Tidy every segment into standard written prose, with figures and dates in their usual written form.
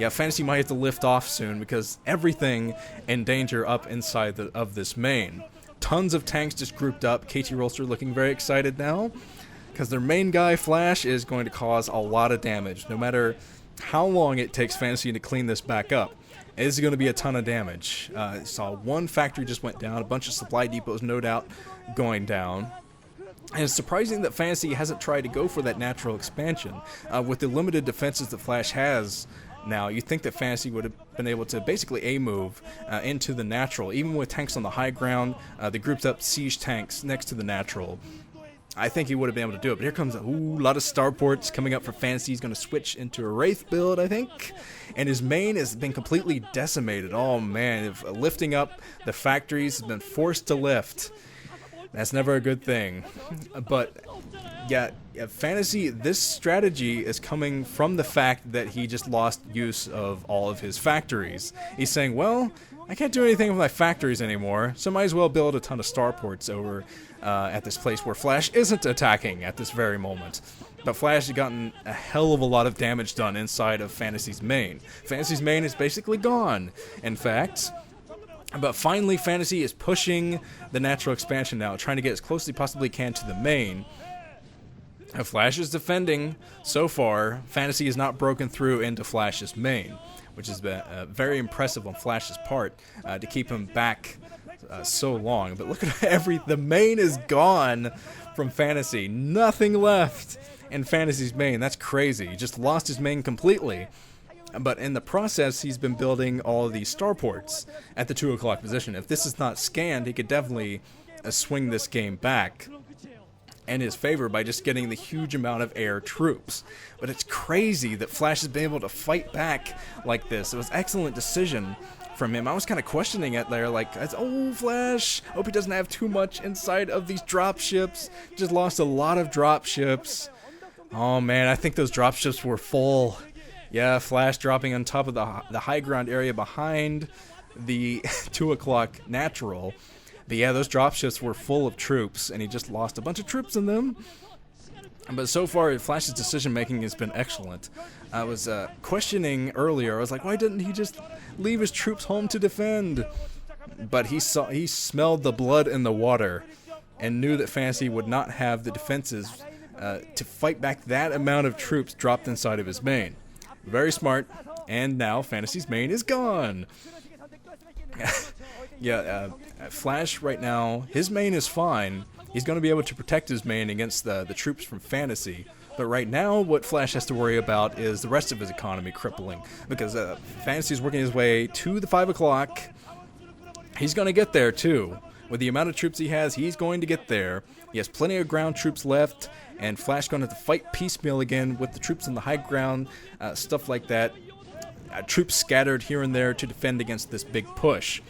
yeah, Fantasy might have to lift off soon because everything in danger up inside of this main. Tons of tanks just grouped up. KT Rolster looking very excited now because their main guy, Flash, is going to cause a lot of damage. No matter how long it takes Fantasy to clean this back up, it is going to be a ton of damage. Saw one factory just went down, a bunch of supply depots no doubt going down. And it's surprising that Fantasy hasn't tried to go for that natural expansion. With the limited defenses that Flash has now, you'd think that Fantasy would have been able to basically A-move into the natural. Even with tanks on the high ground, the grouped up siege tanks next to the natural, I think he would have been able to do it. But here comes a lot of starports coming up for Fantasy. He's going to switch into a Wraith build, I think. And his main has been completely decimated. Oh man, if lifting up the factories has been forced to lift. That's never a good thing. But yeah, Fantasy, this strategy is coming from the fact that he just lost use of all of his factories. He's saying, well, I can't do anything with my factories anymore, so might as well build a ton of starports over at this place where Flash isn't attacking at this very moment. But Flash has gotten a hell of a lot of damage done inside of Fantasy's main. Fantasy's main is basically gone, in fact. But finally, Fantasy is pushing the natural expansion now, trying to get as close as he possibly can to the main. Flash is defending. So far, Fantasy has not broken through into Flash's main, which has been very impressive on Flash's part to keep him back so long. But look at the main is gone from Fantasy. Nothing left in Fantasy's main. That's crazy. He just lost his main completely. But in the process, he's been building all of these starports at the 2 o'clock position. If this is not scanned, he could definitely swing this game back in his favor by just getting the huge amount of air troops. But it's crazy that Flash has been able to fight back like this. It was an excellent decision from him. I was kind of questioning it there, like, oh, Flash, hope he doesn't have too much inside of these drop ships. Just lost a lot of drop ships. Oh man, I think those drop ships were full. Yeah, Flash dropping on top of the high ground area behind the 2 o'clock natural. But yeah, those dropships were full of troops, and he just lost a bunch of troops in them. But so far, Flash's decision-making has been excellent. I was questioning earlier, I was like, why didn't he just leave his troops home to defend? But he smelled the blood in the water and knew that Fantasy would not have the defenses to fight back that amount of troops dropped inside of his main. Very smart, and now Fantasy's main is gone. Flash right now, his main is fine. He's going to be able to protect his main against the troops from Fantasy. But right now, what Flash has to worry about is the rest of his economy crippling. Because Fantasy's working his way to the 5 o'clock. He's going to get there, too. With the amount of troops he has, he's going to get there. He has plenty of ground troops left. And Flash going to have to fight piecemeal again with the troops in the high ground, stuff like that. Troops scattered here and there to defend against this big push.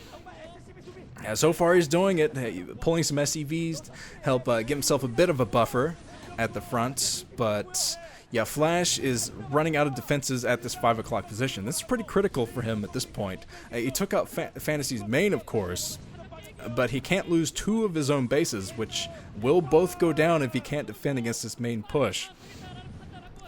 So far he's doing it, pulling some SCVs to help give himself a bit of a buffer at the front. But yeah, Flash is running out of defenses at this 5 o'clock position. This is pretty critical for him at this point. He took out Fantasy's main, of course, but he can't lose 2 of his own bases, which will both go down if he can't defend against this main push.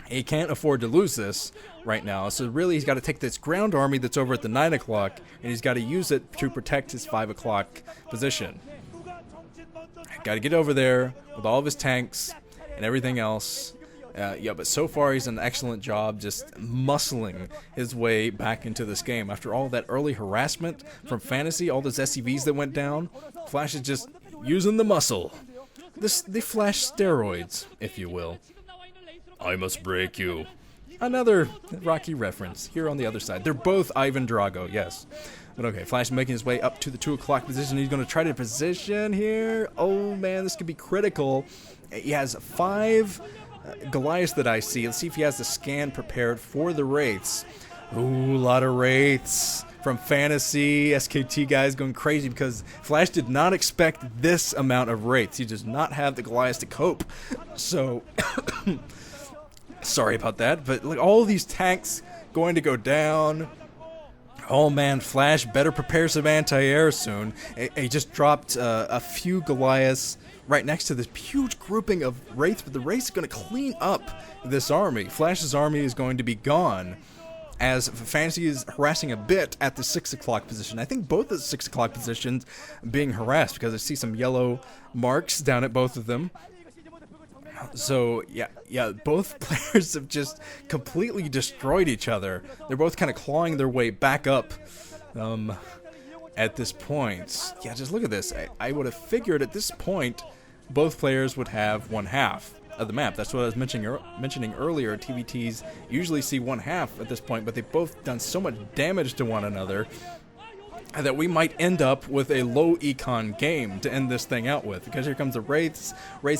He can't afford to lose this right now, so really he's got to take this ground army that's over at the 9 o'clock, and he's got to use it to protect his 5 o'clock position. Got to get over there with all of his tanks and everything else. But so far he's done an excellent job just muscling his way back into this game. After all that early harassment from Fantasy, all those SCVs that went down, Flash is just using the muscle. The Flash steroids, if you will. I must break you. Another Rocky reference here on the other side. They're both Ivan Drago, yes. But okay, Flash making his way up to the 2 o'clock position. He's going to try to position here. Oh man, this could be critical. He has 5... Goliaths that I see. Let's see if he has the scan prepared for the Wraiths. Ooh, a lot of Wraiths from Fantasy. SKT guys going crazy because Flash did not expect this amount of Wraiths. He does not have the Goliaths to cope. So, sorry about that, but look, all these tanks going to go down. Oh man, Flash better prepare some anti-air soon. He just dropped a few Goliaths right next to this huge grouping of Wraiths, but the Wraiths are going to clean up this army. Flash's army is going to be gone as Fantasy is harassing a bit at the 6 o'clock position. I think both the 6 o'clock positions being harassed because I see some yellow marks down at both of them. So, yeah, both players have just completely destroyed each other. They're both kind of clawing their way back up at this point. Yeah, just look at this. I would have figured at this point both players would have one half of the map. That's what I was mentioning earlier. TVTs usually see one half at this point, but they've both done so much damage to one another that we might end up with a low econ game to end this thing out with, because here comes the Wraiths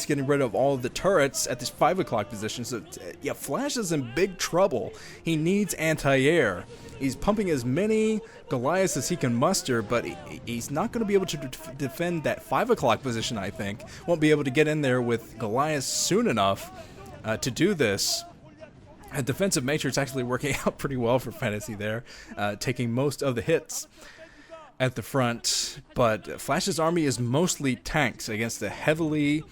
getting rid of all of the turrets at this 5 o'clock position. So yeah, Flash is in big trouble. He needs anti-air. He's pumping as many Goliaths as he can muster, but he's not going to be able to defend that 5 o'clock position, I think. Won't be able to get in there with Goliaths soon enough to do this. Defensive Matrix actually working out pretty well for Fantasy there, taking most of the hits at the front, but Flash's army is mostly tanks against a heavily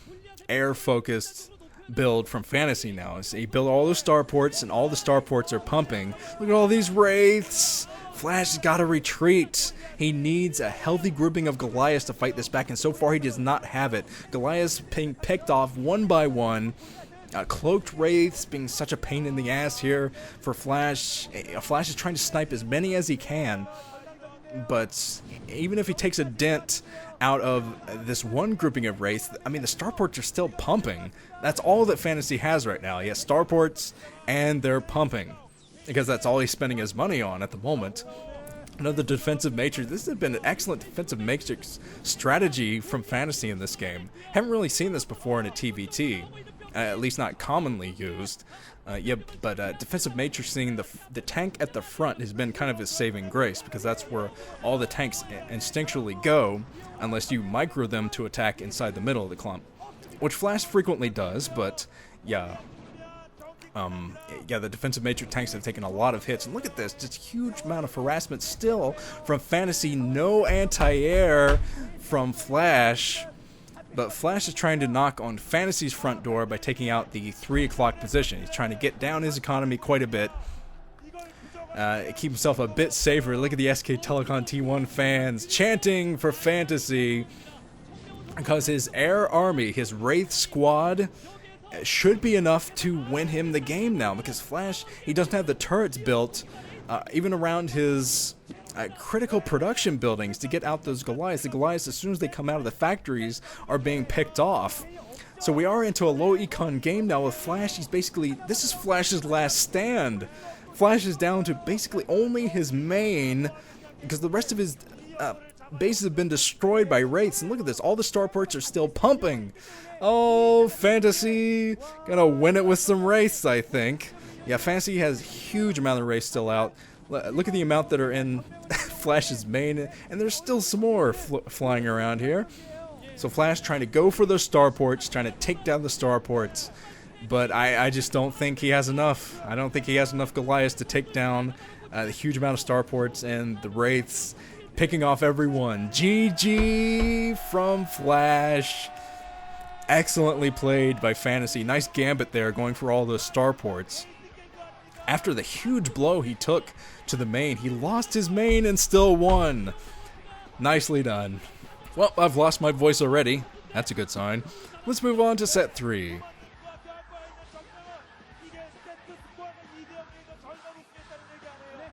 air-focused build from Fantasy now. So he built all the starports, and all the starports are pumping. Look at all these Wraiths! Flash has got to retreat. He needs a healthy grouping of Goliaths to fight this back, and so far he does not have it. Goliaths being picked off one by one. Cloaked Wraiths being such a pain in the ass here for Flash. Flash is trying to snipe as many as he can, but even if he takes a dent out of this one grouping of Wraiths, I mean, the starports are still pumping. That's all that Fantasy has right now. He has starports, and they're pumping, because that's all he's spending his money on at the moment. Another defensive matrix. This has been an excellent defensive matrix strategy from Fantasy in this game. Haven't really seen this before in a TVT, at least not commonly used. But defensive matrixing the tank at the front has been kind of his saving grace, because that's where all the tanks instinctually go, unless you micro them to attack inside the middle of the clump, which Flash frequently does. But yeah, the defensive matrix tanks have taken a lot of hits. And look at this, just huge amount of harassment still from Fantasy. No anti-air from Flash. But Flash is trying to knock on Fantasy's front door by taking out the 3 o'clock position. He's trying to get down his economy quite a bit. Keep himself a bit safer. Look at the SKTelecom T1 fans chanting for Fantasy, because his air army, his Wraith squad, should be enough to win him the game now, because Flash, he doesn't have the turrets built even around his critical production buildings to get out those Goliaths. The Goliaths, as soon as they come out of the factories, are being picked off. So we are into a low econ game now with Flash. This is Flash's last stand. Flash is down to basically only his main, because the rest of his bases have been destroyed by Wraiths. And look at this, all the starports are still pumping. Oh, Fantasy gonna win it with some Wraiths, I think. Yeah, Fantasy has a huge amount of Wraiths still out. Look at the amount that are in Flash's main, and there's still some more flying around here. So Flash trying to go for those starports, trying to take down the starports, but I just don't think he has enough. I don't think he has enough Goliaths to take down the huge amount of starports, and the Wraiths picking off everyone. GG from Flash. Excellently played by Fantasy. Nice gambit there, going for all those starports. After the huge blow he took to the main, he lost his main and still won. Nicely done. Well, I've lost my voice already. That's a good sign. Let's move on to set 3.